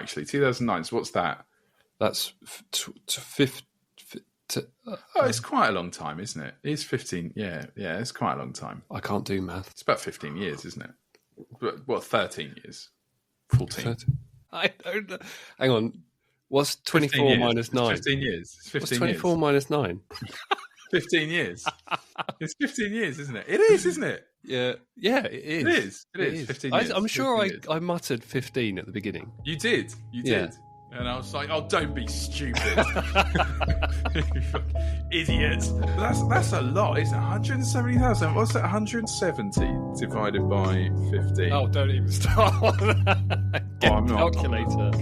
actually. 2009. So what's that? That's It's quite a long time, isn't it? It's 15. Yeah, it's quite a long time. I can't do math. It's about 15 years, isn't it? What, 13 years? 14. I don't know. Hang on. What's 24 minus 9? 15 years. It's 15 What's 24 minus 9? 15 years. It's 15 years, isn't it? It is, isn't it? Yeah, it is. It is. 15 years. I'm sure 15 years. I muttered 15 at the beginning. You did. Yeah. And I was like, oh, don't be stupid. You fucking idiots. That's a lot, isn't it? 170,000. What's that? 170 divided by 15. Oh, don't even start on that. Get a calculator.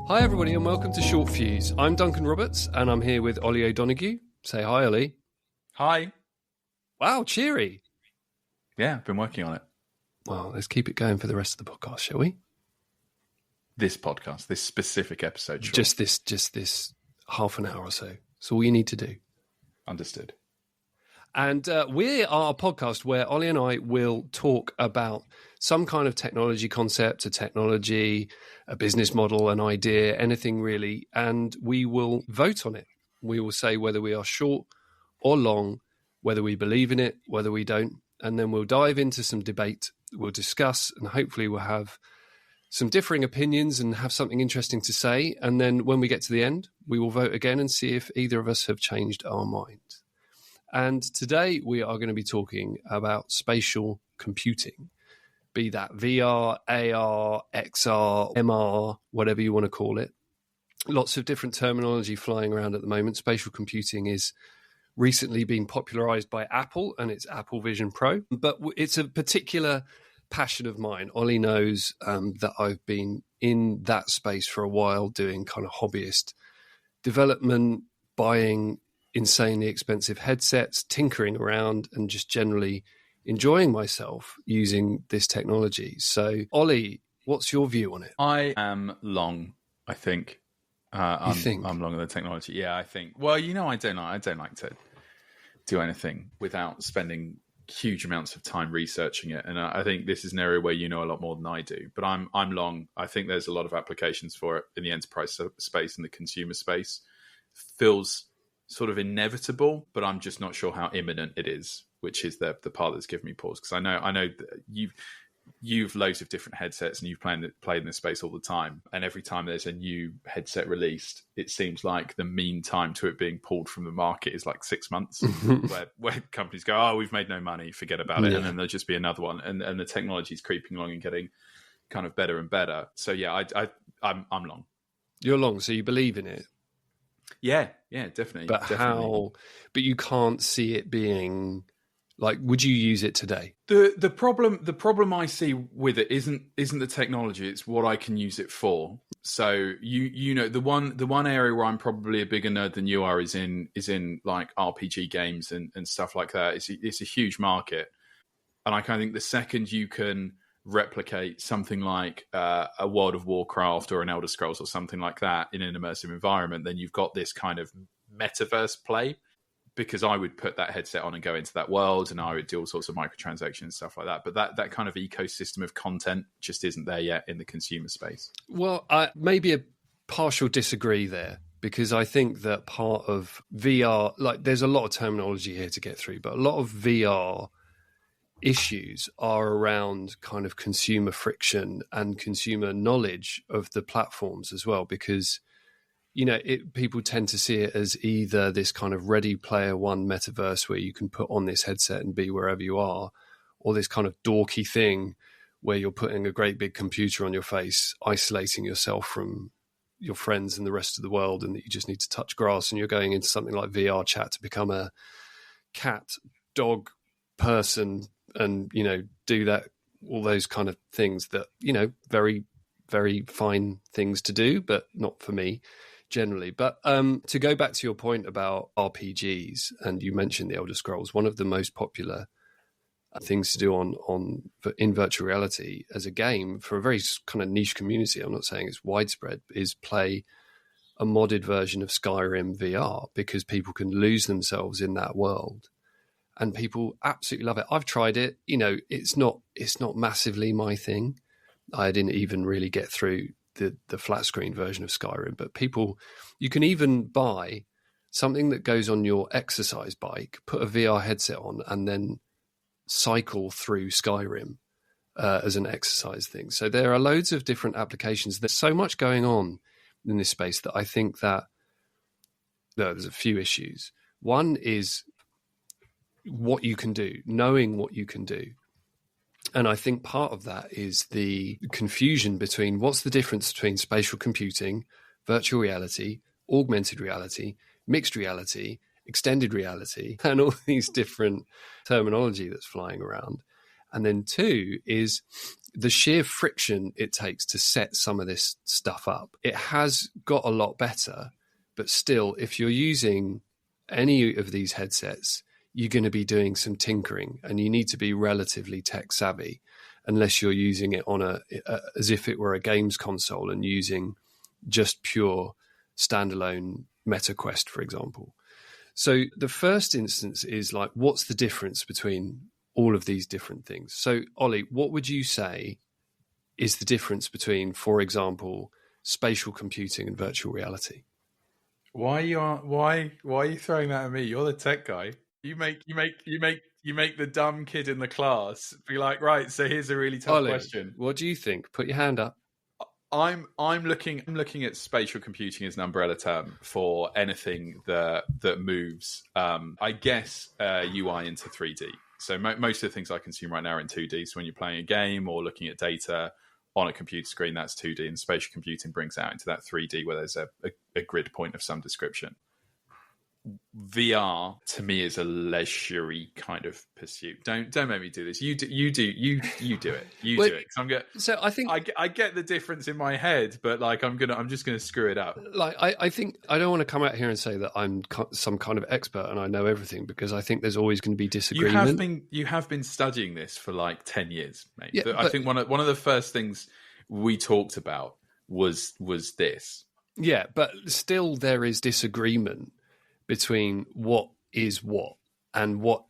Hi, everybody, and welcome to Short Fuse. I'm Duncan Roberts, and I'm here with Ollie O'Donoghue. Say hi, Ollie. Hi. Wow, cheery. Yeah, I've been working on it. Well, let's keep it going for the rest of the podcast, shall we? This podcast, this specific episode. Sure. Just this half an hour or so. That's all you need to do. Understood. And we are a podcast where Ollie and I will talk about some kind of technology concept, a technology, a business model, an idea, anything really, and we will vote on it. We will say whether we are short or long, whether we believe in it, whether we don't, and then we'll dive into some debate. We'll discuss, and hopefully we'll have some differing opinions and have something interesting to say. And then when we get to the end, we will vote again and see if either of us have changed our mind. And today we are going to be talking about spatial computing, be that VR, AR, XR, MR, whatever you want to call it. Lots of different terminology flying around at the moment. Spatial computing is recently been popularized by Apple and its Apple Vision Pro, but it's a particular passion of mine. Ollie knows that I've been in that space for a while, doing kind of hobbyist development, buying insanely expensive headsets, tinkering around, and just generally enjoying myself using this technology. So, Ollie, what's your view on it? I am long, I think. You think? I'm long on the technology. Yeah, I think. Well, I don't like to do anything without spending huge amounts of time researching it, and I think this is an area where you know a lot more than I do. But I'm long. I think there's a lot of applications for it in the enterprise space and the consumer space. Feels sort of inevitable, but I'm just not sure how imminent it is, which is the part that's given me pause, because I know that you've loads of different headsets and you've played in this space all the time, and every time there's a new headset released, it seems like the mean time to it being pulled from the market is like 6 months, where companies go, oh, we've made no money, forget about it, and then there'll just be another one, and the technology is creeping along and getting kind of better and better. So yeah, I'm long. You're long, so you believe in it? Yeah, definitely. But definitely. How? But you can't see it being like. Would you use it today? The problem I see with it isn't the technology; it's what I can use it for. So you know the one area where I'm probably a bigger nerd than you are is in like RPG games and stuff like that. It's a huge market, and I kind of think the second you can replicate something like a World of Warcraft or an Elder Scrolls or something like that in an immersive environment, then you've got this kind of metaverse play, because I would put that headset on and go into that world, and I would do all sorts of microtransactions and stuff like that. But that kind of ecosystem of content just isn't there yet in the consumer space. Well, maybe a partial disagree there, because I think that part of VR, like there's a lot of terminology here to get through, but a lot of VR issues are around kind of consumer friction and consumer knowledge of the platforms as well, because people tend to see it as either this kind of Ready Player One metaverse where you can put on this headset and be wherever you are, or this kind of dorky thing where you're putting a great big computer on your face, isolating yourself from your friends and the rest of the world, and that you just need to touch grass, and you're going into something like VR chat to become a cat, dog person, and do that, all those kind of things that very, very fine things to do, but not for me generally. But to go back to your point about RPGs, and you mentioned the Elder Scrolls, one of the most popular things to do in virtual reality as a game for a very kind of niche community, I'm not saying it's widespread, is play a modded version of Skyrim VR, because people can lose themselves in that world. And people absolutely love it. I've tried it. It's not massively my thing. I didn't even really get through the flat screen version of Skyrim. But you can even buy something that goes on your exercise bike, put a VR headset on, and then cycle through Skyrim as an exercise thing. So there are loads of different applications. There's so much going on in this space that I think that there's a few issues. One is what you can do, knowing what you can do. And I think part of that is the confusion between what's the difference between spatial computing, virtual reality, augmented reality, mixed reality, extended reality, and all these different terminology that's flying around. And then two is the sheer friction it takes to set some of this stuff up. It has got a lot better, but still, if you're using any of these headsets, you're going to be doing some tinkering, and you need to be relatively tech savvy, unless you're using it on as if it were a games console and using just pure standalone MetaQuest, for example. So the first instance is like, what's the difference between all of these different things? So Ollie, what would you say is the difference between, for example, spatial computing and virtual reality? Why are you throwing that at me? You're the tech guy. You make the dumb kid in the class be like, right, so here's a really tough Ollie, question. What do you think? Put your hand up. I'm looking at spatial computing as an umbrella term for anything that moves. I guess UI into 3D. So most of the things I consume right now are in 2D. So when you're playing a game or looking at data on a computer screen, that's 2D, and spatial computing brings out into that 3D where there's a grid point of some description. VR to me is a leisurely kind of pursuit. Don't make me do this. You do it. You do it. So I think I get the difference in my head, but like I'm just gonna screw it up. Like I think I don't want to come out here and say that I'm some kind of expert and I know everything, because I think there's always going to be disagreement. You have been studying this for like 10 years, mate. Yeah, I think one of the first things we talked about was this. Yeah, but still there is disagreement between what is what and what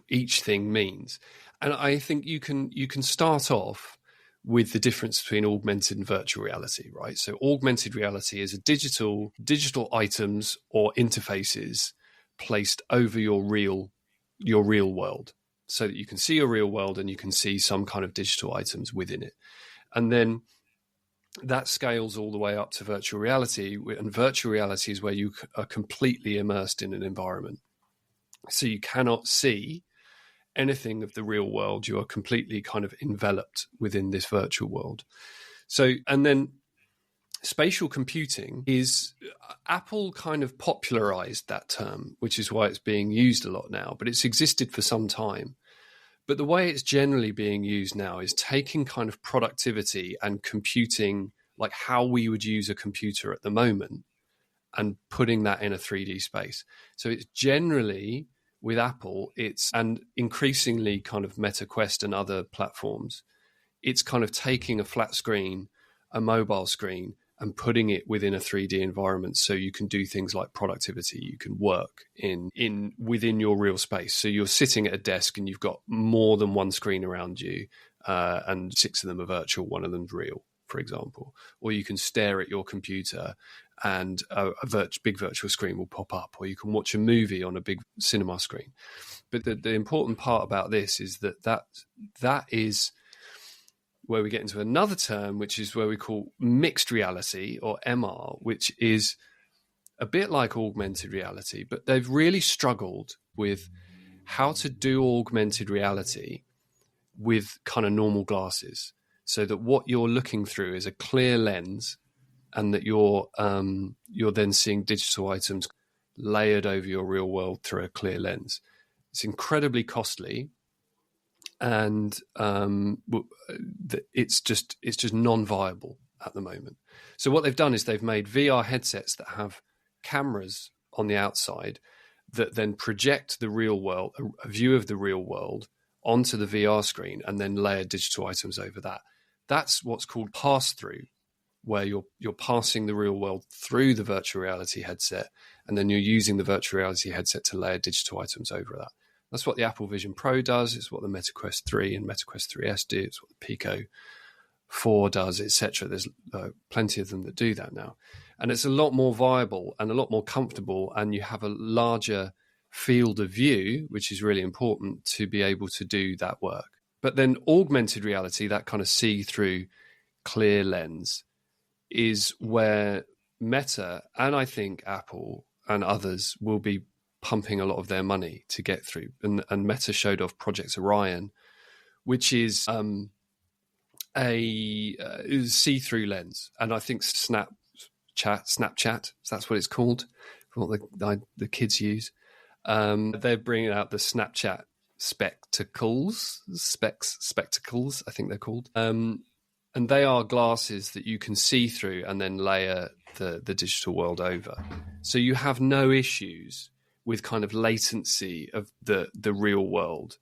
each thing means. And I think you can start off with the difference between augmented and virtual reality, right? So augmented reality is a digital items or interfaces placed over your real world, so that you can see your real world and you can see some kind of digital items within it. And then that scales all the way up to virtual reality, and virtual reality is where you are completely immersed in an environment. So you cannot see anything of the real world. You are completely kind of enveloped within this virtual world. So, and then spatial computing is, Apple kind of popularized that term, which is why it's being used a lot now, but it's existed for some time. But the way it's generally being used now is taking kind of productivity and computing, like how we would use a computer at the moment, and putting that in a 3D space. So it's generally, with Apple, and increasingly kind of MetaQuest and other platforms, it's kind of taking a flat screen, a mobile screen, and putting it within a 3D environment, so you can do things like productivity. You can work within your real space. So you're sitting at a desk and you've got more than one screen around you, and 6 of them are virtual, 1 of them's real, for example. Or you can stare at your computer and a big virtual screen will pop up, or you can watch a movie on a big cinema screen. But the important part about this is that is where we get into another term, which is where we call mixed reality, or MR, which is a bit like augmented reality, but they've really struggled with how to do augmented reality with kind of normal glasses, so that what you're looking through is a clear lens, and that you're then seeing digital items layered over your real world through a clear lens. It's incredibly costly, and it's just non-viable at the moment. So what they've done is they've made VR headsets that have cameras on the outside that then project the real world, a view of the real world, onto the VR screen, and then layer digital items over that. That's what's called pass-through, where you're passing the real world through the virtual reality headset, and then you're using the virtual reality headset to layer digital items over that. That's what the Apple Vision Pro does. It's what the MetaQuest 3 and MetaQuest 3S do. It's what the Pico 4 does, etc. There's plenty of them that do that now. And it's a lot more viable and a lot more comfortable, and you have a larger field of view, which is really important to be able to do that work. But then augmented reality, that kind of see-through clear lens, is where Meta and I think Apple and others will be pumping a lot of their money to get through. And Meta showed off Project Orion, which is a see-through lens. And I think Snapchat, that's what it's called, what the kids use. They're bringing out the Snapchat spectacles, I think they're called. And they are glasses that you can see through and then layer the digital world over. So you have no issues with kind of latency of the real world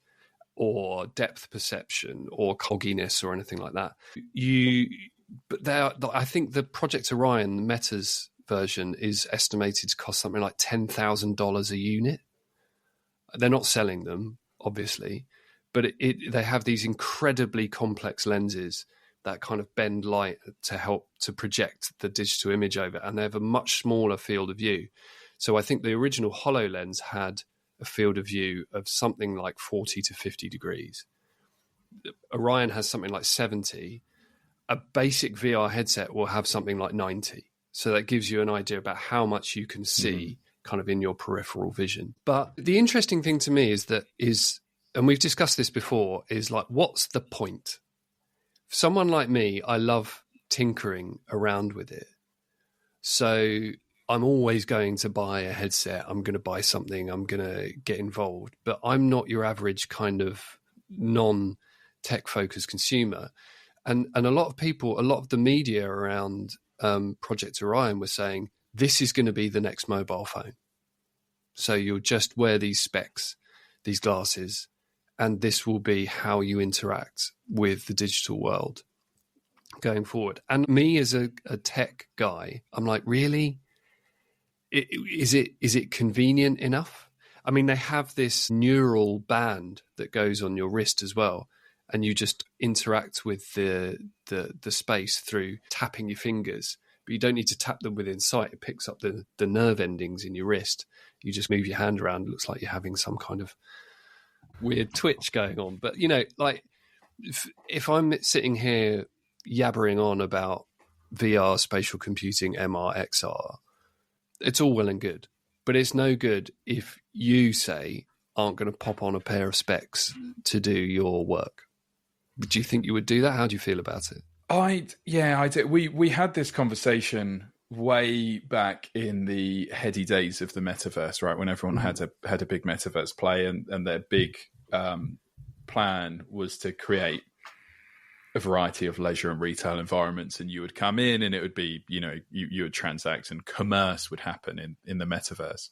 or depth perception or cogginess or anything like that. I think the Project Orion, Meta's version, is estimated to cost something like $10,000 a unit. They're not selling them, obviously, but they have these incredibly complex lenses that kind of bend light to help to project the digital image over, and they have a much smaller field of view. So I think the original HoloLens had a field of view of something like 40 to 50 degrees. Orion has something like 70. A basic VR headset will have something like 90. So that gives you an idea about how much you can see kind of in your peripheral vision. But the interesting thing to me is, and we've discussed this before, is like, what's the point? For someone like me, I love tinkering around with it. So I'm always going to buy a headset. I'm going to buy something. I'm going to get involved. But I'm not your average kind of non-tech focused consumer. And a lot of people, a lot of the media around Project Orion were saying, this is going to be the next mobile phone. So you'll just wear these specs, these glasses, and this will be how you interact with the digital world going forward. And me as a tech guy, I'm like, really? Is it convenient enough? I mean, they have this neural band that goes on your wrist as well, and you just interact with the space through tapping your fingers. But you don't need to tap them within sight. It picks up the nerve endings in your wrist. You just move your hand around. It looks like you're having some kind of weird twitch going on. But, like if I'm sitting here yabbering on about VR, spatial computing, MR, XR, it's all well and good. But it's no good if you, say, aren't going to pop on a pair of specs to do your work. Do you think you would do that? How do you feel about it? I did. We had this conversation way back in the heady days of the metaverse, right? When everyone had a big metaverse play, and their big plan was to create a variety of leisure and retail environments, and you would come in and it would be, you would transact and commerce would happen in the metaverse.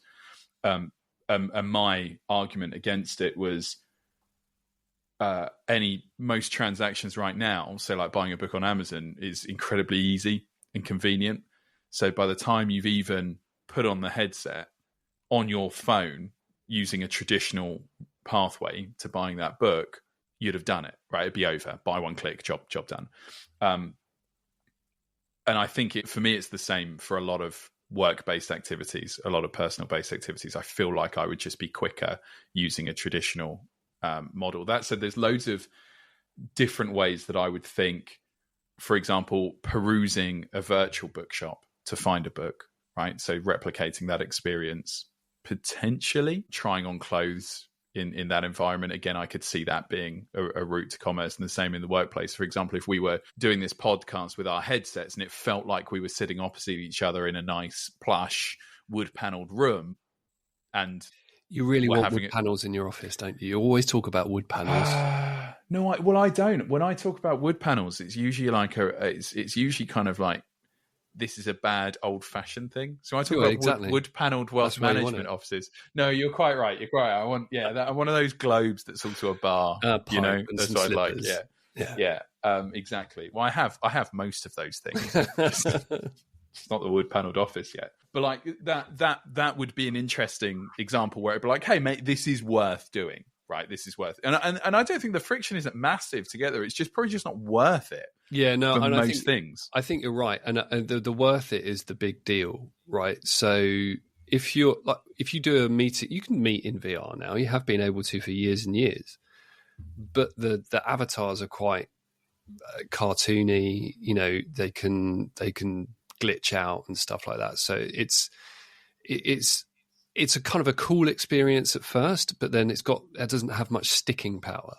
And my argument against it was, most transactions right now, so like buying a book on Amazon, is incredibly easy and convenient. So by the time you've even put on the headset on your phone using a traditional pathway to buying that book, you'd have done it, right? It'd be over. Buy one click, job done. And I think for me, it's the same for a lot of work-based activities, a lot of personal-based activities. I feel like I would just be quicker using a traditional model. That said, there's loads of different ways that I would think, for example, perusing a virtual bookshop to find a book, right? So replicating that experience, potentially trying on clothes in that environment. Again, I could see that being a route to commerce, and the same in the workplace. For example, if we were doing this podcast with our headsets and it felt like we were sitting opposite each other in a nice plush wood paneled room, and you really want wood panels in your office, don't you? You always talk about wood panels. No, I don't. When I talk about wood panels, it's usually like it's usually kind of like, this is a bad old-fashioned thing. So I talk about wood-panelled wealth management offices. No, you're quite right. I want one of those globes that's also a bar. That's what I like. Yeah. Exactly. Well, I have most of those things. It's not the wood-panelled office yet, but like that would be an interesting example where it'd be like, hey, mate, this is worth doing. Right, this is worth, and I don't think the friction isn't massive together. It's just probably just not worth it. Yeah, no, for and most things. I think you're right, and the worth it is the big deal, right? So if you do a meeting, you can meet in VR now. You have been able to for years and years, but the avatars are quite cartoony. You know, they can glitch out and stuff like that. So it's it's a kind of a cool experience at first, but then it doesn't have much sticking power.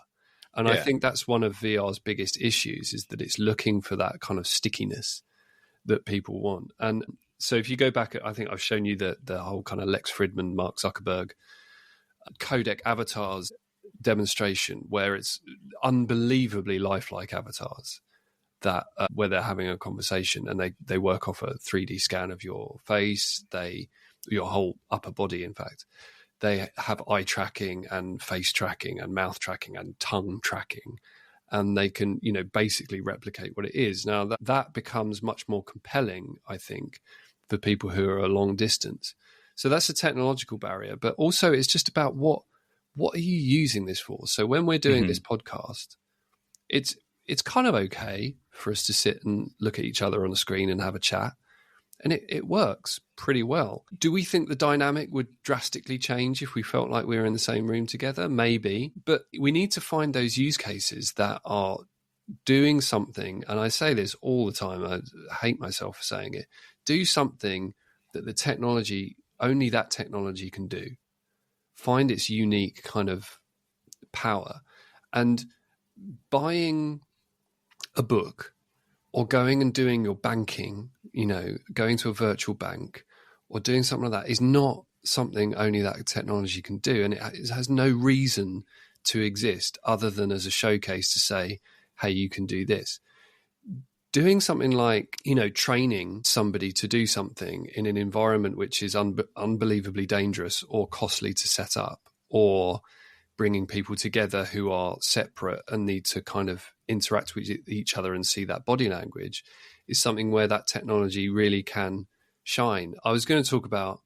And I think that's one of VR's biggest issues, is that it's looking for that kind of stickiness that people want. And so if you go back, I think I've shown you the whole kind of Lex Fridman, Mark Zuckerberg codec avatars demonstration, where it's unbelievably lifelike avatars that where they're having a conversation, and they work off a 3D scan of your face, your whole upper body, in fact. They have eye tracking and face tracking and mouth tracking and tongue tracking, and they can, basically replicate what it is. Now that becomes much more compelling, I think, for people who are a long distance. So that's a technological barrier, but also it's just about what are you using this for? So when we're doing this podcast, it's kind of okay for us to sit and look at each other on the screen and have a chat. And it works pretty well. Do we think the dynamic would drastically change if we felt like we were in the same room together? Maybe. But we need to find those use cases that are doing something. And I say this all the time. I hate myself for saying it. Do something that only that technology can do. Find its unique kind of power. And buying a book, or going and doing your banking, going to a virtual bank or doing something like that, is not something only that technology can do. And it has no reason to exist other than as a showcase to say, hey, you can do this. Doing something like, training somebody to do something in an environment which is unbelievably dangerous or costly to set up, or bringing people together who are separate and need to kind of interact with each other and see that body language, is something where that technology really can shine. I was going to talk about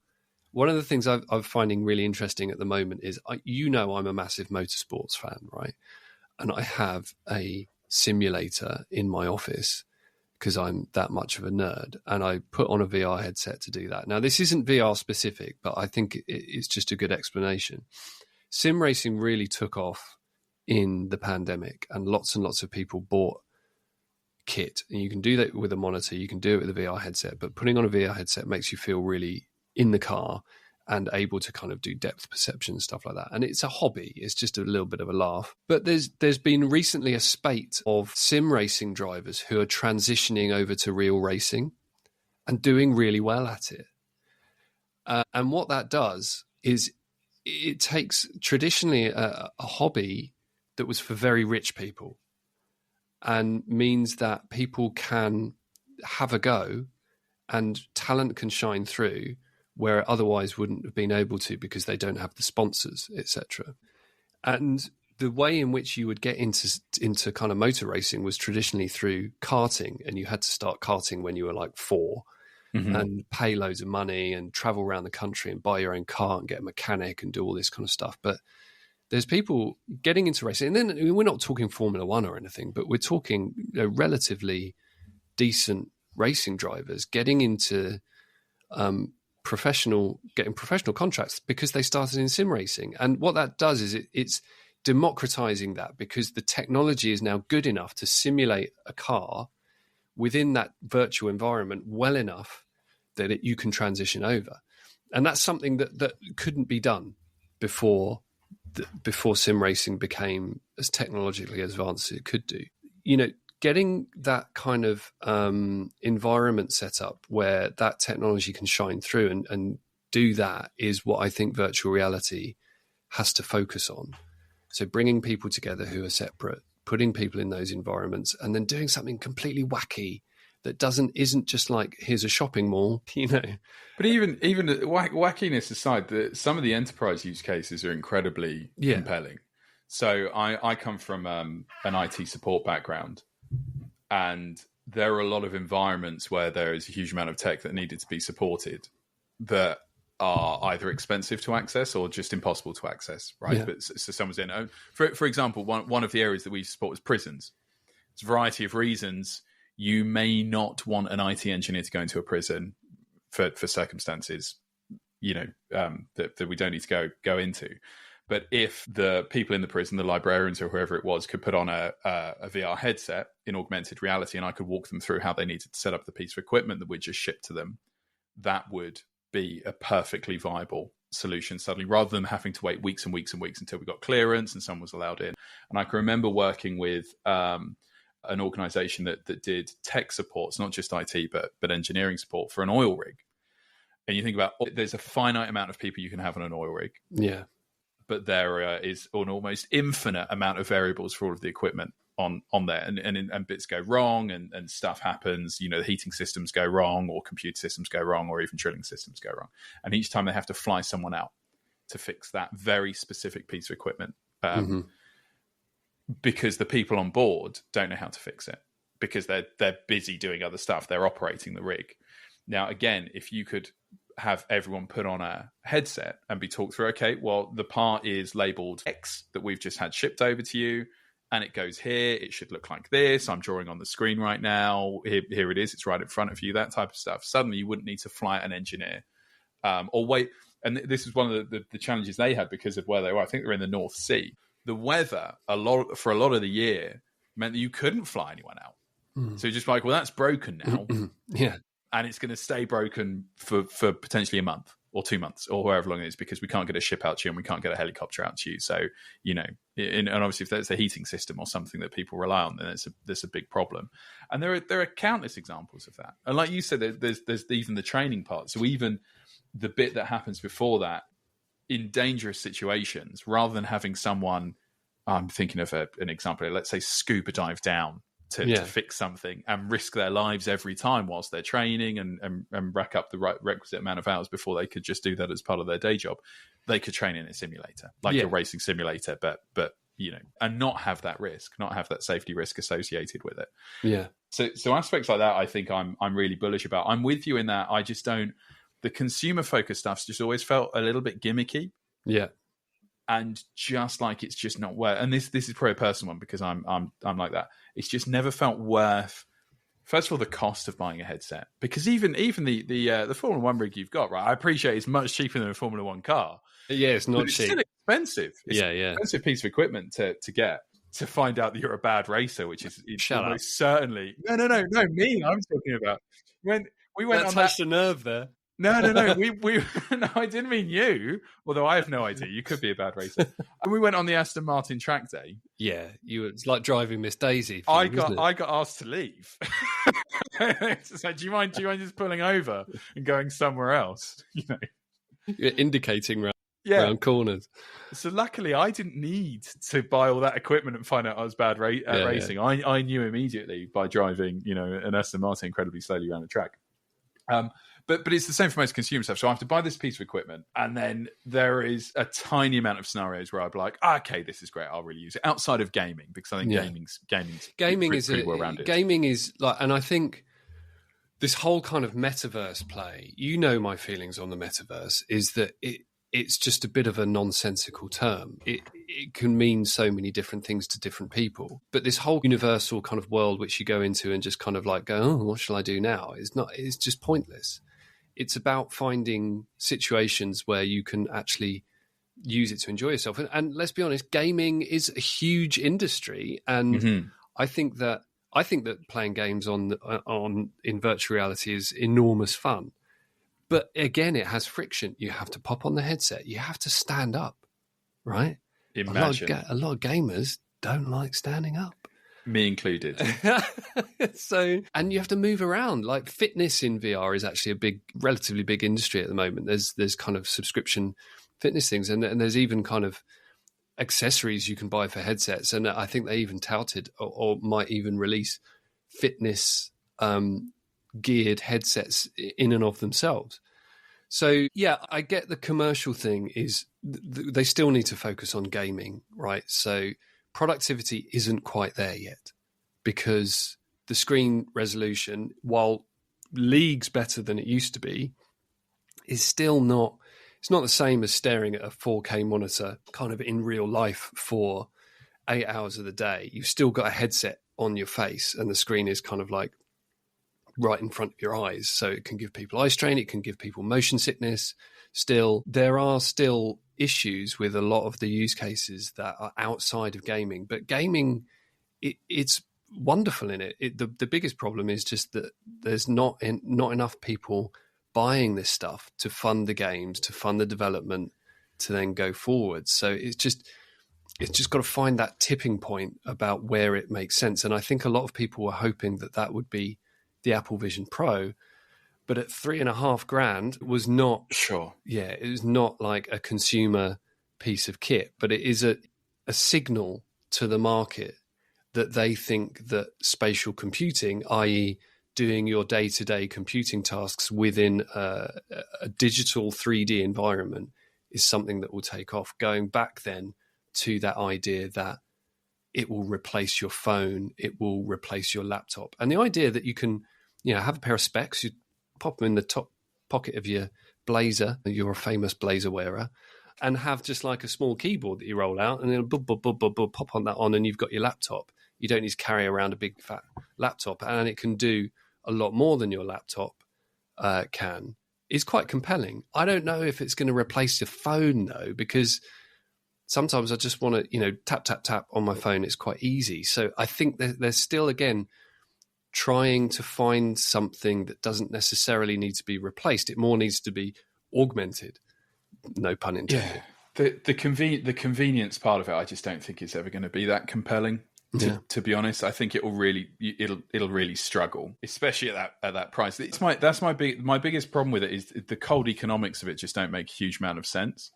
one of the things I'm finding really interesting at the moment is, I'm a massive motorsports fan, right? And I have a simulator in my office because I'm that much of a nerd, and I put on a VR headset to do that. Now, this isn't VR specific, but I think it's just a good explanation. Sim racing really took off in the pandemic, and lots of people bought kit. And you can do that with a monitor, you can do it with a VR headset, but putting on a VR headset makes you feel really in the car and able to kind of do depth perception and stuff like that. And it's a hobby. It's just a little bit of a laugh. But there's been recently a spate of sim racing drivers who are transitioning over to real racing and doing really well at it. And what that does is it takes traditionally a hobby that was for very rich people, and means that people can have a go and talent can shine through where it otherwise wouldn't have been able to, because they don't have the sponsors, etc. And the way in which you would get into kind of motor racing was traditionally through karting, and you had to start karting when you were like 4. And pay loads of money and travel around the country and buy your own car and get a mechanic and do all this kind of stuff. But there's people getting into racing. And then we're not talking Formula One or anything, but we're talking relatively decent racing drivers getting into professional contracts because they started in sim racing. And what that does is it's democratizing that, because the technology is now good enough to simulate a car within that virtual environment well enough that you can transition over. And that's something that couldn't be done before sim racing became as technologically advanced as it could do. Getting that kind of environment set up where that technology can shine through and do that is what I think virtual reality has to focus on. So bringing people together who are separate, putting people in those environments, and then doing something completely wacky that isn't just like, here's a shopping mall, But even wackiness aside, some of the enterprise use cases are incredibly compelling. So I come from an IT support background, and there are a lot of environments where there is a huge amount of tech that needed to be supported that are either expensive to access or just impossible to access, right? Yeah. But so someone's in. For example, one of the areas that we support is prisons. a variety of reasons, you may not want an IT engineer to go into a prison for circumstances, that we don't need to go into. But if the people in the prison, the librarians or whoever it was, could put on a VR headset in augmented reality, and I could walk them through how they needed to set up the piece of equipment that would just ship to them, that would be a perfectly viable solution suddenly, rather than having to wait weeks and weeks and weeks until we got clearance and someone was allowed in. And I can remember working with an organization that did tech supports, not just IT, but engineering support for an oil rig. And you think about, there's a finite amount of people you can have on an oil rig. Yeah. But there is an almost infinite amount of variables for all of the equipment on there, and bits go wrong, and stuff happens. The heating systems go wrong, or computer systems go wrong, or even drilling systems go wrong. And each time they have to fly someone out to fix that very specific piece of equipment, because the people on board don't know how to fix it, because they're busy doing other stuff. They're operating the rig. Now, again, if you could have everyone put on a headset and be talked through, okay, well, the part is labeled X that we've just had shipped over to you, and it goes here, it should look like this, I'm drawing on the screen right now, here it is, it's right in front of you, that type of stuff. Suddenly you wouldn't need to fly an engineer or wait. And this is one of the challenges they had because of where they were. I think they're in the North Sea. The weather for a lot of the year meant that you couldn't fly anyone out. So you're just like, well, that's broken now. Yeah. And it's going to stay broken for potentially a month or 2 months or however long it is, because we can't get a ship out to you and we can't get a helicopter out to you. So, and obviously if that's a heating system or something that people rely on, then there's a big problem. And there are countless examples of that. And like you said, there's even the training part. So even the bit that happens before that, in dangerous situations, rather than having someone, I'm thinking of an example, let's say scuba dive down to fix something and risk their lives every time whilst they're training and rack up the requisite amount of hours before they could just do that as part of their day job. They could train in a simulator, like a racing simulator, but and not have that risk, not have that safety risk associated with it. Yeah. So aspects like that, I think I'm really bullish about. I'm with you in that. I just don't. The consumer focused stuff's just always felt a little bit gimmicky. Yeah. And just like it's just not worth. And this is probably a personal one because I'm like that. It's just never felt worth. First of all, the cost of buying a headset, because even the Formula One rig you've got, right? I appreciate it's much cheaper than a Formula One car. Yeah, it's not cheap. It's still expensive. It's an expensive piece of equipment to get, to find out that you're a bad racer, which is most certainly. No, me. I'm talking about when we went on touched a nerve there. No. We no, I didn't mean you. Although I have no idea. You could be a bad racer. And we went on the Aston Martin track day. Yeah, it's like driving Miss Daisy. I got asked to leave. So do you mind just pulling over and going somewhere else? You're indicating around corners. So luckily, I didn't need to buy all that equipment and find out I was bad at racing. Yeah. I knew immediately by driving, an Aston Martin incredibly slowly around the track. But it's the same for most consumer stuff. So I have to buy this piece of equipment, and then there is a tiny amount of scenarios where I'd be like, okay, this is great, I'll really use it. Outside of gaming, because I think gaming is pretty well-rounded. Gaming is like, and I think this whole kind of metaverse play, my feelings on the metaverse, is that it's just a bit of a nonsensical term. It can mean so many different things to different people. But this whole universal kind of world which you go into and just kind of like go, oh, what shall I do now? It's just pointless. It's about finding situations where you can actually use it to enjoy yourself. And let's be honest, gaming is a huge industry. And I think that playing games in virtual reality is enormous fun. But again, it has friction. You have to pop on the headset. You have to stand up, right? Imagine. A lot of gamers don't like standing up. Me included. And you have to move around. Like fitness in VR is actually a relatively big industry at the moment. There's kind of subscription fitness things, and there's even kind of accessories you can buy for headsets. And I think they even touted or might even release fitness geared headsets in and of themselves. So yeah, I get the commercial thing is they still need to focus on gaming, right? So productivity isn't quite there yet because the screen resolution, while leagues better than it used to be, is still not, it's not the same as staring at a 4K monitor kind of in real life for 8 hours of the day. You've still got a headset on your face, and the screen is kind of like right in front of your eyes. So it can give people eye strain, it can give people motion sickness. Still, there are still issues with a lot of the use cases that are outside of gaming. But gaming, it's wonderful in it. The biggest problem is just that there's not enough people buying this stuff to fund the games, to fund the development, to then go forward. So it's just got to find that tipping point about where it makes sense. And I think a lot of people were hoping that would be the Apple Vision Pro, but at $3,500 was not sure. Yeah, it was not like a consumer piece of kit, but it is a signal to the market that they think that spatial computing, i.e., doing your day-to-day computing tasks within a digital 3D environment, is something that will take off. Going back then to that idea that it will replace your phone, it will replace your laptop. And the idea that you can, have a pair of specs, you pop them in the top pocket of your blazer, you're a famous blazer wearer, and have just like a small keyboard that you roll out, and then pop on that on, and you've got your laptop. You don't need to carry around a big fat laptop, and it can do a lot more than your laptop can. Is quite compelling. I don't know if it's going to replace your phone though, because sometimes I just want to, tap, tap, tap on my phone. It's quite easy. So I think that there's still, again, trying to find something that doesn't necessarily need to be replaced. It more needs to be augmented. No pun intended. Yeah. The convenience part of it, I just don't think is ever going to be that compelling. To be honest, I think it'll really struggle, especially at that price. That's my biggest problem with it is the cold economics of it just don't make a huge amount of sense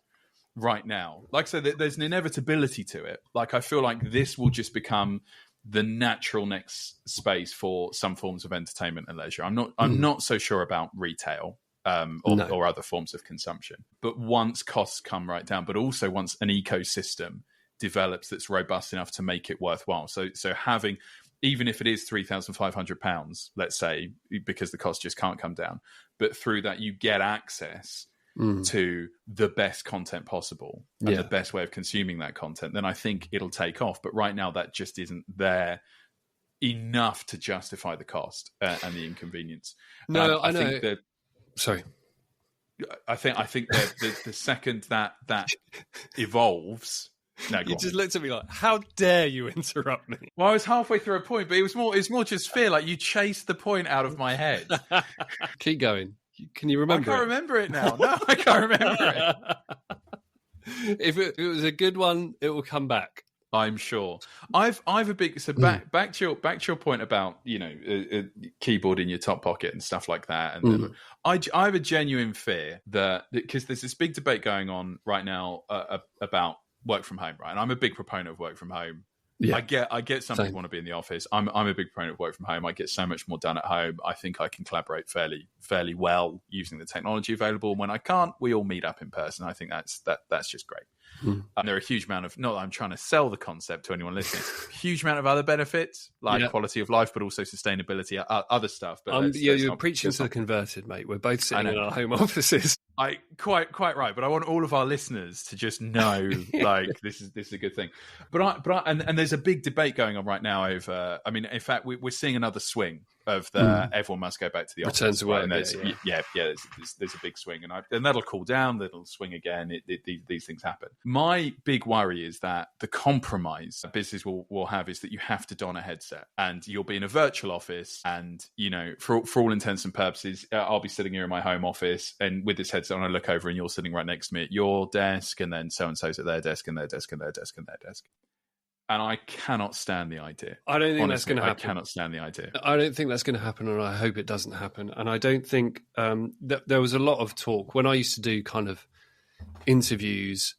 right now. Like I said, there's an inevitability to it. Like I feel like this will just become the natural next space for some forms of entertainment and leisure. I'm not so sure about retail or other forms of consumption. But once costs come right down, but also once an ecosystem develops that's robust enough to make it worthwhile. So having, even if it is £3,500, let's say, because the cost just can't come down, but through that you get access to the best content possible and the best way of consuming that content, then I think it'll take off. But right now that just isn't there enough to justify the cost and the inconvenience. No, I know. Think Sorry. I think that the second that evolves. No, you just looked at me like, how dare you interrupt me? Well, I was halfway through a point, but it was more just fear. Like you chased the point out of my head. Keep going. Can you remember? I can't remember it now. No, I can't remember it. If it was a good one, it will come back. I'm sure. I've a big back to your point about a keyboard in your top pocket and stuff like that. And I have a genuine fear that because there's this big debate going on right now about work from home, right? And I'm a big proponent of work from home. Yeah. I get some people want to be in the office. I'm a big proponent of work from home. I get so much more done at home. I think I can collaborate fairly well using the technology available. When I can't, we all meet up in person. I think that's just great. And there are a huge amount of, not that I'm trying to sell the concept to anyone listening, huge amount of other benefits like quality of life, but also sustainability, other stuff. But you're preaching to the converted, mate. We're both sitting in our home offices. Quite right, but I want all of our listeners to just know, like this is a good thing. But there's a big debate going on right now over. I mean, in fact, we're seeing another swing of the everyone must go back to the office. Return to work. And there's a big swing, and that'll cool down. That'll swing again. These things happen. My big worry is that the compromise a business will have is that you have to don a headset, and you'll be in a virtual office, and for all intents and purposes, I'll be sitting here in my home office, and with this headset on, I look over, and you're sitting right next to me at your desk, and then so and so's at their desk, and their desk, and their desk, and their desk. And I cannot stand the idea. I don't think that's going to happen. I cannot stand the idea. I don't think that's going to happen, and I hope it doesn't happen. And I don't think there was a lot of talk when I used to do kind of interviews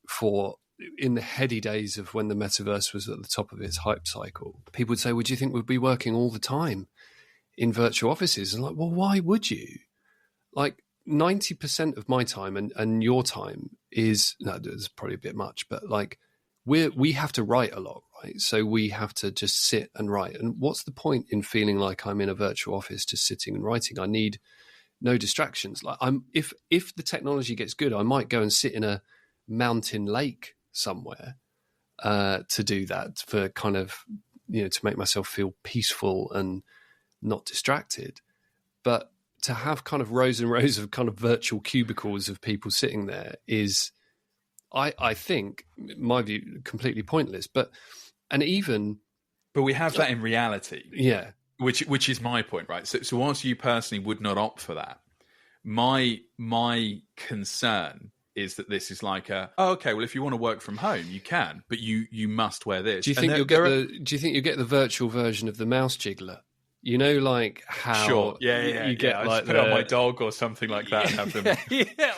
in the heady days of when the metaverse was at the top of its hype cycle. People would say, "Would you think we'd be working all the time in virtual offices?" And like, well, why would you? Like 90% of my time and your time is, no, there's probably a bit much, but like we have to write a lot, right? So we have to just sit and write. And what's the point in feeling like I'm in a virtual office just sitting and writing? I need no distractions. Like if the technology gets good, I might go and sit in a mountain lake somewhere to do that for kind of to make myself feel peaceful and not distracted. But to have kind of rows and rows of kind of virtual cubicles of people sitting there is, I think, in my view, completely pointless. But we have that in reality. Yeah. Which is my point, right? So whilst you personally would not opt for that, my concern is that this is like okay, well, if you want to work from home, you can, but you must wear this. Do you think you'll get the virtual version of the mouse jiggler? Like how sure, you get like I just put on my dog or something like that and have them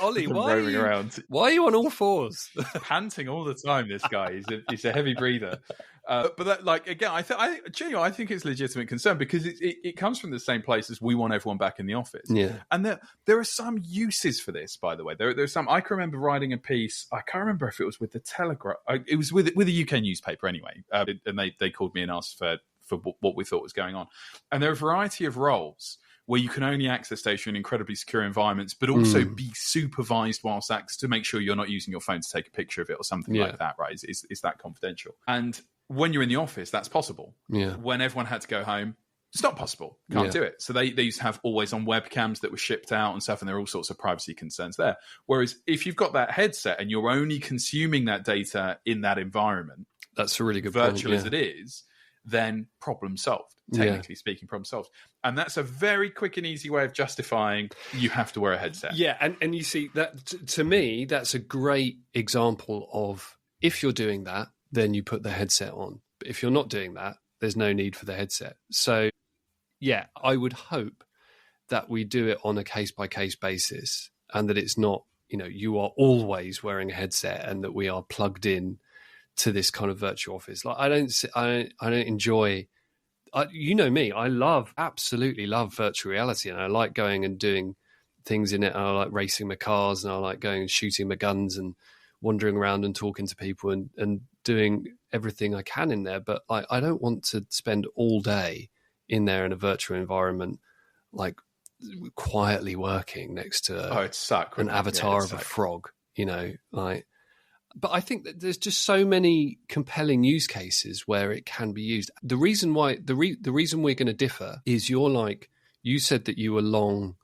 Ollie, roaming around. Why are you on all fours? Panting all the time, this guy. He's a heavy breather. But that, like, again, I think it's legitimate concern because it comes from the same place as we want everyone back in the office. Yeah. And there are some uses for this, by the way. There's some. I can remember writing a piece. I can't remember if it was with the Telegraph. It was with a UK newspaper anyway. And they called me and asked for what we thought was going on. And there are a variety of roles where you can only access data in incredibly secure environments, but also be supervised whilst access to make sure you're not using your phone to take a picture of it or something like that, right? Is that confidential? And when you're in the office, that's possible. Yeah. When everyone had to go home, it's not possible. Can't do it. So they used to have always on webcams that were shipped out and stuff, and there are all sorts of privacy concerns there. Whereas if you've got that headset and you're only consuming that data in that environment, that's a really good virtual point, as it is, then problem solved. Technically speaking, problem solved. And that's a very quick and easy way of justifying you have to wear a headset. Yeah, and you see, that to me, that's a great example of if you're doing that, then you put the headset on. But if you're not doing that, there's no need for the headset. So, yeah, I would hope that we do it on a case-by-case basis and that it's not, you are always wearing a headset and that we are plugged in to this kind of virtual office. Like I don't enjoy. You know me, I absolutely love virtual reality, and I like going and doing things in it. And I like racing my cars, and I like going and shooting my guns and wandering around and talking to people and doing everything I can in there. But like, I don't want to spend all day in there in a virtual environment, like quietly working next to an avatar of a frog. But I think that there's just so many compelling use cases where it can be used. The reason why the reason we're going to differ is you said that you were long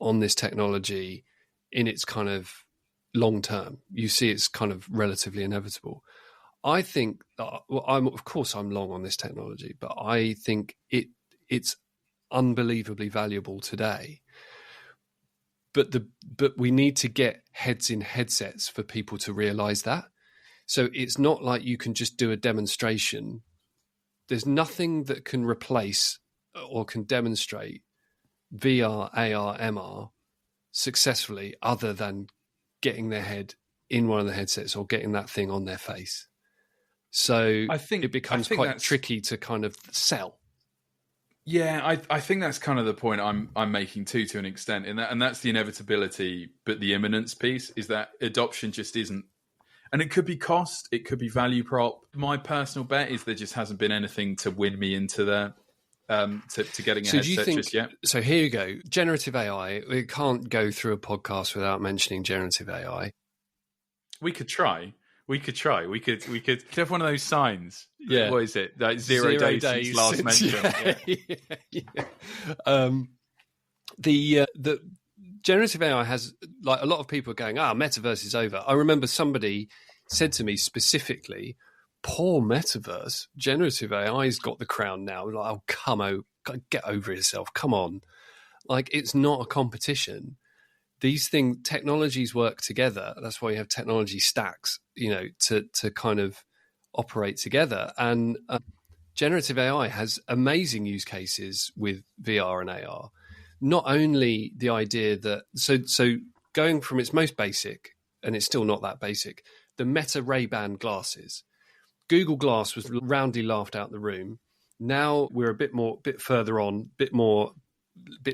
on this technology in its kind of long term. You see it's kind of relatively inevitable. I think I'm long on this technology, but I think it's unbelievably valuable today. But we need to get heads in headsets for people to realize that. So it's not like you can just do a demonstration. There's nothing that can replace or can demonstrate VR, AR, MR successfully other than getting their head in one of the headsets or getting that thing on their face. So I think it becomes quite tricky to kind of sell. Yeah, I think that's kind of the point I'm making to an extent, and that's the inevitability, but the imminence piece is that adoption just isn't, and it could be cost, it could be value prop. My personal bet is there just hasn't been anything to win me into the to getting a headset just yet. So here you go, generative AI. We can't go through a podcast without mentioning generative AI. We could try. We could have one of those signs. Yeah. What is it? Like zero days since last mention. Yeah. The generative AI has, like, a lot of people are going, metaverse is over. I remember somebody said to me specifically, poor metaverse, generative AI's got the crown now. Like, get over yourself. Come on. Like, it's not a competition. These technologies work together. That's why you have technology stacks, to kind of operate together. And generative AI has amazing use cases with VR and AR. Not only the idea that, so going from its most basic, and it's still not that basic, the Meta Ray-Ban glasses. Google Glass was roundly laughed out the room. Now we're a bit further on, bit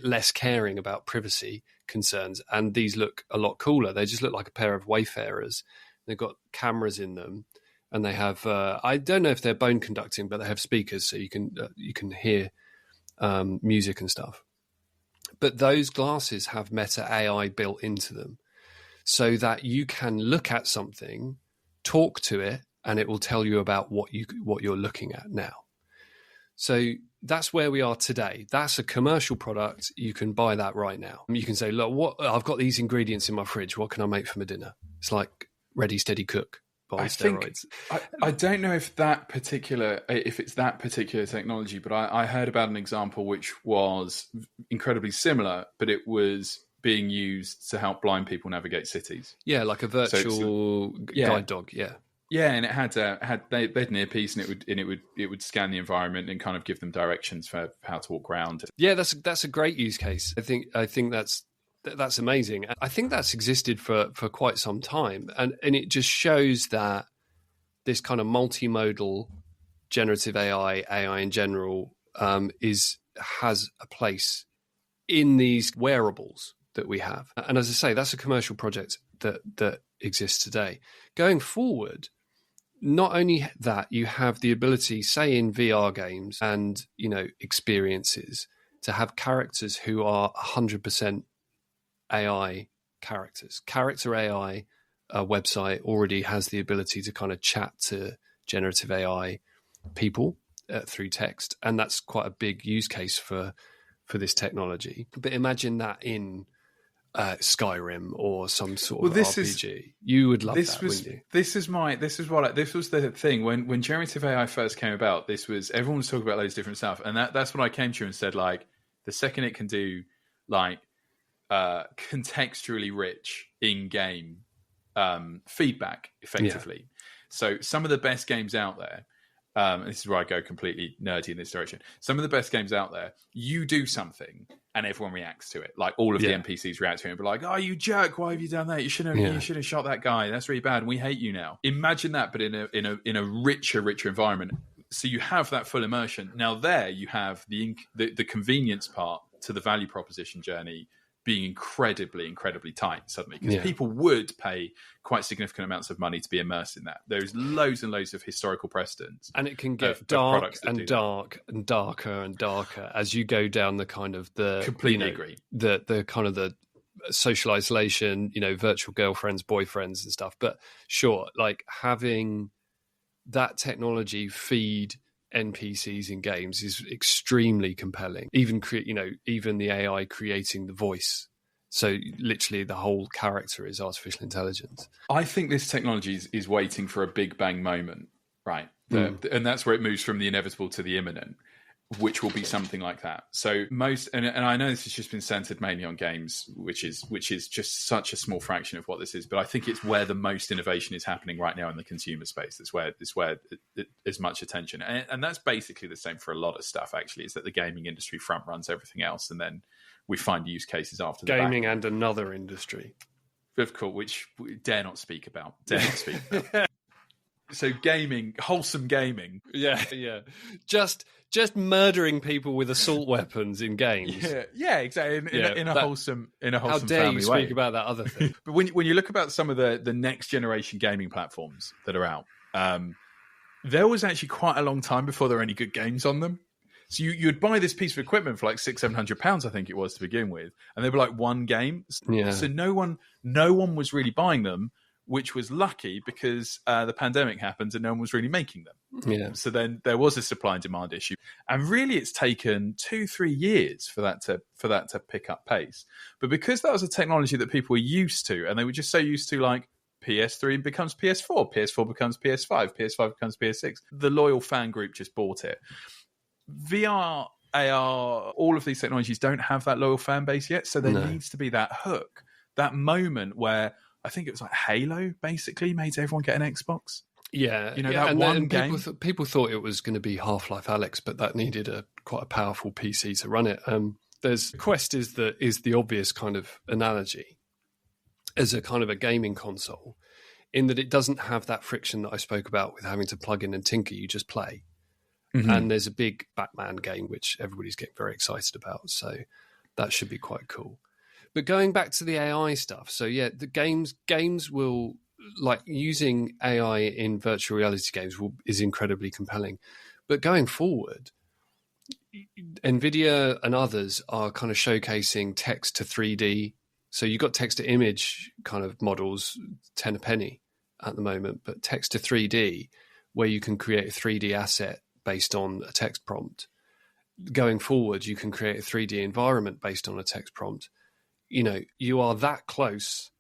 less caring about privacy concerns, and these look a lot cooler. They just look like a pair of wayfarers. They've got cameras in them, and they have I don't know if they're bone conducting, but they have speakers so you can hear music and stuff. But those glasses have Meta AI built into them, so that you can look at something, talk to it, and it will tell you about what you're looking at now. So that's where we are today. That's a commercial product. You can buy that right now. You can say, look, I've got these ingredients in my fridge. What can I make for my dinner? It's like Ready, Steady, Cook on steroids. I don't know if it's that particular technology, but I heard about an example which was incredibly similar, but it was being used to help blind people navigate cities. Yeah, like a virtual guide dog. Yeah. Yeah, and it they had an earpiece, and it would scan the environment and kind of give them directions for how to walk around. Yeah, that's a great use case. I think that's amazing. I think that's existed for quite some time, and it just shows that this kind of multimodal generative AI in general, has a place in these wearables that we have. And as I say, that's a commercial project that exists today. Going forward, not only that, you have the ability, say in VR games and, experiences, to have characters who are 100% AI characters. Character AI website already has the ability to kind of chat to generative AI people through text. And that's quite a big use case for this technology. But imagine that in Skyrim or some sort of RPG. You would love that, wouldn't you? This was the thing when generative AI first came about. Everyone was talking about loads of different stuff, and that's when I came to you and said, like, the second it can do like contextually rich in-game feedback effectively. Yeah. So some of the best games out there. This is where I go completely nerdy in this direction. Some of the best games out there, you do something and everyone reacts to it. Like all of the NPCs react to it and be like, "Oh, you jerk! Why have you done that? You should have shot that guy. That's really bad. And we hate you now." Imagine that, but in a richer environment. So you have that full immersion. Now there you have the convenience part to the value proposition journey being incredibly tight suddenly, because people would pay quite significant amounts of money to be immersed in that. There's loads and loads of historical precedents, and it can get dark and darker and darker as you go down the kind of agree, the kind of the social isolation, virtual girlfriends, boyfriends and stuff. But sure, like having that technology feed NPCs in games is extremely compelling. Even the AI creating the voice. So literally the whole character is artificial intelligence. I think this technology is waiting for a big bang moment, right? And that's where it moves from the inevitable to the imminent, which will be something like that. So and I know this has just been centered mainly on games, which is just such a small fraction of what this is, but I think it's where the most innovation is happening right now in the consumer space. It's where there's much attention, and that's basically the same for a lot of stuff. Actually, is that the gaming industry front runs everything else, and then we find use cases after gaming and another industry, of course, which we dare not speak about. So gaming, wholesome gaming, just murdering people with assault weapons in games. Yeah, exactly. In a wholesome how dare you speak about that other thing? But when you look about some of the next generation gaming platforms that are out, there was actually quite a long time before there were any good games on them. So you'd buy this piece of equipment for like £600-700, I think it was to begin with, and they'd be like one game. Yeah. So no one was really buying them, which was lucky because the pandemic happened and no one was really making them. Yeah. So then there was a supply and demand issue, and really it's taken 2-3 years for that to pick up pace. But because that was a technology that people were used to, and they were just so used to, like PS3 becomes PS4, PS4 becomes PS5, PS5 becomes PS6, the loyal fan group just bought it. VR, AR, all of these technologies don't have that loyal fan base yet, so there needs to be that hook, that moment where I think it was like Halo basically made everyone get an Xbox. Yeah, that and one game. People thought it was going to be Half-Life Alyx, but that needed quite a powerful PC to run it. Quest is the obvious kind of analogy as a kind of a gaming console, in that it doesn't have that friction that I spoke about with having to plug in and tinker. You just play. Mm-hmm. And there's a big Batman game which everybody's getting very excited about, so that should be quite cool. But going back to the AI stuff, so yeah, the games will, like, using AI in virtual reality games is incredibly compelling. But going forward, NVIDIA and others are kind of showcasing text to 3D. So you've got text to image kind of models, 10 a penny at the moment, but text to 3D, where you can create a 3D asset based on a text prompt. Going forward, you can create a 3D environment based on a text prompt. You are that close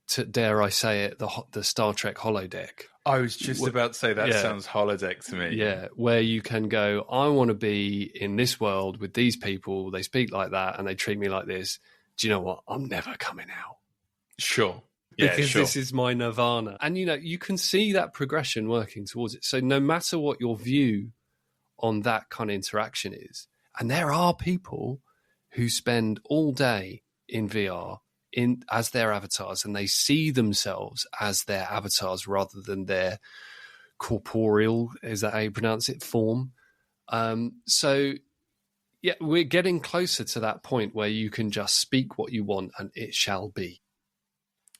to, dare I say it, the Star Trek holodeck. I was just about to say that sounds holodeck to me. Yeah, where you can go, I want to be in this world with these people. They speak like that and they treat me like this. Do you know what? I'm never coming out. Sure. Because this is my nirvana. And, you can see that progression working towards it. So no matter what your view on that kind of interaction is, and there are people who spend all day in VR as their avatars, and they see themselves as their avatars rather than their corporeal, is that how you pronounce it, form. So yeah, we're getting closer to that point where you can just speak what you want and it shall be.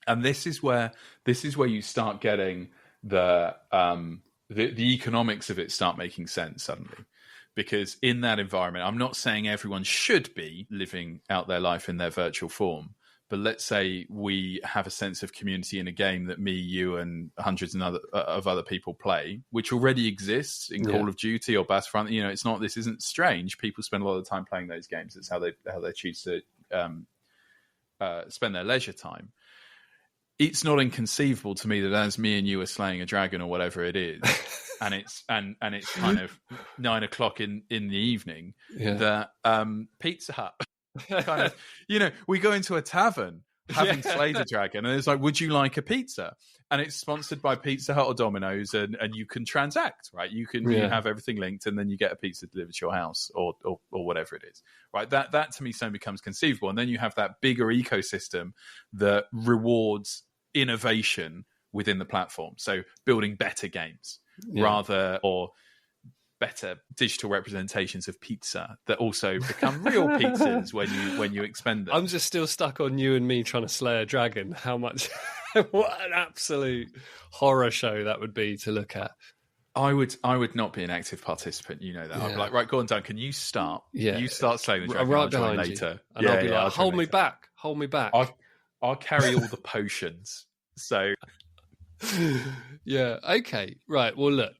And this is where you start getting the economics of it start making sense suddenly. Because in that environment, I'm not saying everyone should be living out their life in their virtual form, but let's say we have a sense of community in a game that me, you, and hundreds of other people play, which already exists in Call of Duty or Battlefront. This isn't strange. People spend a lot of time playing those games. It's how they choose to spend their leisure time. It's not inconceivable to me that as me and you are slaying a dragon or whatever it is, and it's kind of 9 o'clock in the evening, that Pizza Hut kind of, we go into a tavern having slayed a dragon, and it's like, would you like a pizza? And it's sponsored by Pizza Hut or Domino's, and you can transact, right? You have everything linked, and then you get a pizza delivered to your house or whatever it is, right? That to me soon becomes conceivable, and then you have that bigger ecosystem that rewards innovation within the platform. So building better games or better digital representations of pizza that also become real pizzas when you expend them. I'm just still stuck on you and me trying to slay a dragon. How much what an absolute horror show that would be to look at. I would not be an active participant, that. I'd be like, right, go on, Dan, can you start? Yeah. You start slaying the dragon. Right behind later. You. And I'll be like, hold me back. I'll carry all the potions. So yeah, okay. Right. Well, look,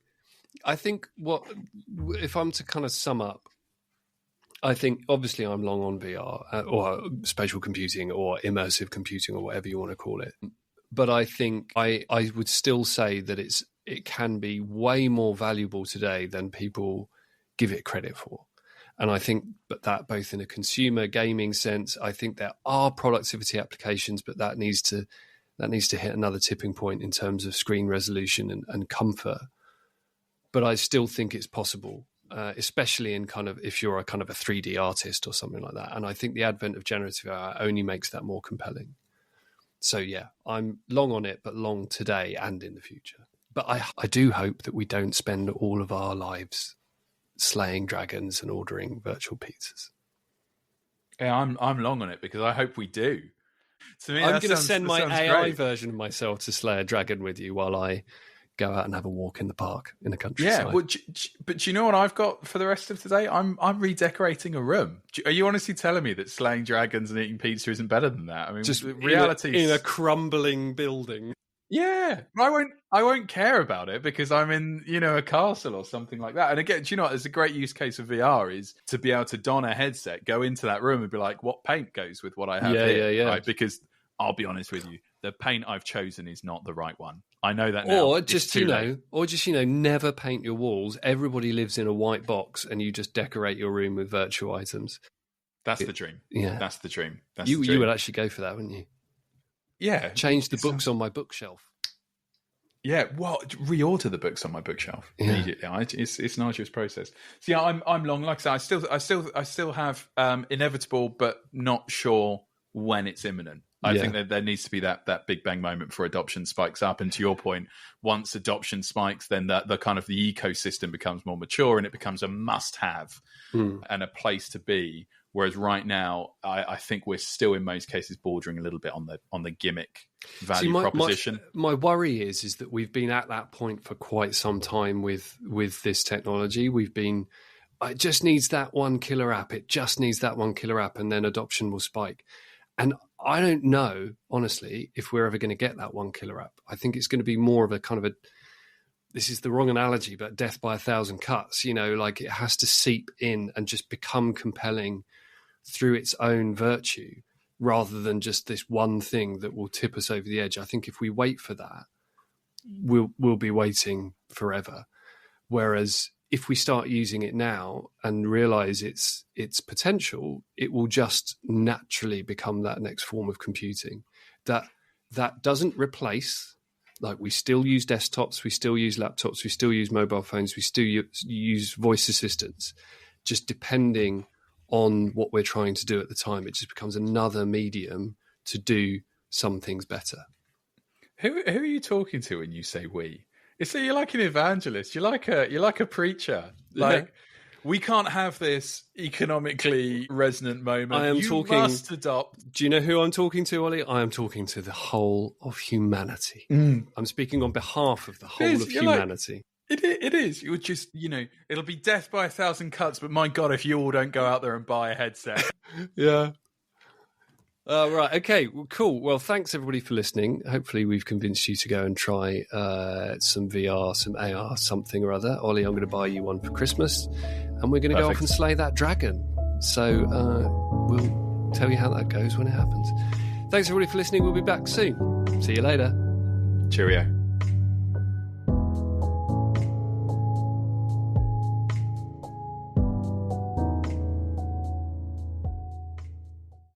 I think if I'm to kind of sum up, I think obviously I'm long on VR or spatial computing or immersive computing or whatever you want to call it. But I think I would still say that it can be way more valuable today than people give it credit for. And I think that both in a consumer gaming sense, I think there are productivity applications, but that needs to hit another tipping point in terms of screen resolution and comfort. But I still think it's possible, especially in kind of if you're a kind of a 3D artist or something like that. And I think the advent of generative AI only makes that more compelling. So yeah, I'm long on it, but long today and in the future. But I do hope that we don't spend all of our lives slaying dragons and ordering virtual pizzas. Yeah, I'm long on it because I hope we do. To me, I'm going to send my AI great version of myself to slay a dragon with you while I go out and have a walk in the park in the countryside. Yeah, well, but do you know what I've got for the rest of today? I'm redecorating a room. Are you honestly telling me that slaying dragons and eating pizza isn't better than that? I mean, just reality in a crumbling building. Yeah, I won't care about it because I'm in, a castle or something like that. And again, do you know what? There's a great use case of VR is to be able to don a headset, go into that room and be like, what paint goes with what I have here? Yeah. Right? Because I'll be honest with you, the paint I've chosen is not the right one. I know that now. Or just, never paint your walls. Everybody lives in a white box and you just decorate your room with virtual items. That's the dream. Yeah. That's the dream. You would actually go for that, wouldn't you? Yeah. Change the books on my bookshelf. Yeah, well, reorder the books on my bookshelf immediately. It's an arduous process. So yeah, I'm long. Like I said, I still have inevitable, but not sure when it's imminent. I think that there needs to be that big bang moment before adoption spikes up. And to your point, once adoption spikes, then the kind of the ecosystem becomes more mature and it becomes a must-have and a place to be. Whereas right now, I think we're still in most cases bordering a little bit on the gimmick value proposition. My worry is that we've been at that point for quite some time with this technology. It just needs that one killer app. It just needs that one killer app, and then adoption will spike. And I don't know, honestly, if we're ever going to get that one killer app. I think it's going to be more of a kind of this is the wrong analogy, but death by 1,000 cuts, like it has to seep in and just become compelling through its own virtue rather than just this one thing that will tip us over the edge. I think if we wait for that, we'll be waiting forever. Whereas if we start using it now and realize its potential, it will just naturally become that next form of computing that doesn't replace. Like, we still use desktops, we still use laptops, we still use mobile phones, we still use voice assistants. Just depending on what we're trying to do at the time, it just becomes another medium to do some things better. Who are you talking to when you say we? You're like an evangelist. You're like a preacher. Like, we can't have this economically resonant moment. You must adopt. Do you know who I'm talking to, Ollie? I am talking to the whole of humanity. I'm speaking on behalf of the whole of humanity. It is. You're just, it'll be death by 1,000 cuts, but my God, if you all don't go out there and buy a headset. Yeah. Right. Okay. Well, cool. Well, thanks everybody for listening. Hopefully we've convinced you to go and try some VR, some AR, something or other. Ollie, I'm going to buy you one for Christmas, and we're going to go off and slay that dragon. So we'll tell you how that goes when it happens. Thanks everybody for listening. We'll be back soon. See you later. Cheerio.